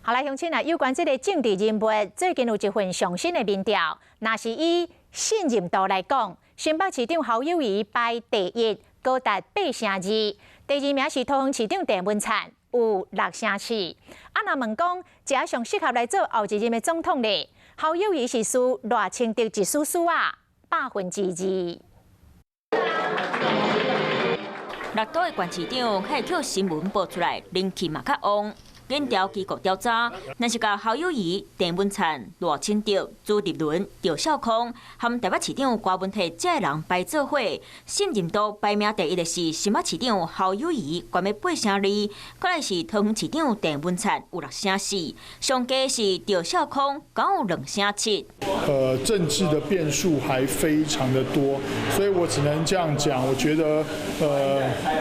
好来，乡亲啊，有关这个政治人物，最近有一份上新的民调，那是以信任度来讲，新北市长侯友宜排第一，高达8%；第二名是桃园市长郑文灿，有6%。啊，若问讲，这上适合来做后一任的总统咧，侯友宜是输赖清德一输啊，2%。六都的县市长开始新闻报出来，人气嘛较旺。研调机构调查，若是甲侯友宜、郑文灿、赖清德、朱立伦、赵少康和台北市长郭文泰这人排做伙，信任度排名第一的是新北市长侯友宜，关于8%；，再来是桃园市长郑文灿有6%，上加是赵少康刚有2%7%。政治的变数还非常的多，所以我只能这样讲。我觉得，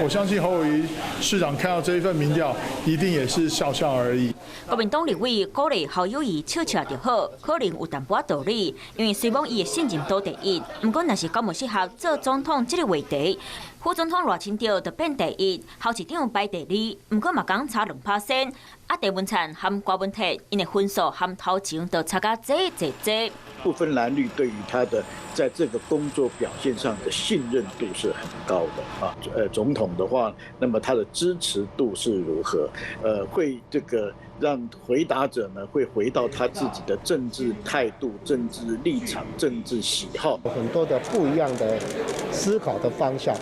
我相信侯友宜市长看到这一份民调，一定也是笑笑而已。国民党立委鼓励侯友宜笑笑就好，可能有淡薄道理，因为虽然伊的信任度第一，不过若是敢无适合做总统这个话题，副总统赖清德就变第一，侯市长排第二，不过嘛刚差2%。啊，郑文灿和郭文泰因的分数和头前都差甲这。不分蓝绿对于他的在这个工作表现上的信任度是很高的啊。总统的话，那么他的支持度是如何？会这个让回答者呢会回到他自己的政治态度、政治立场、政治喜好，很多的不一样的思考的方向。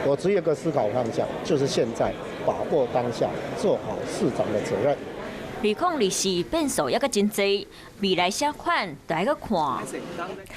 我只有一个思考方向，就是现在把握当下，做好市长的责任。2024变数也阁真多，未来啥款，大家看。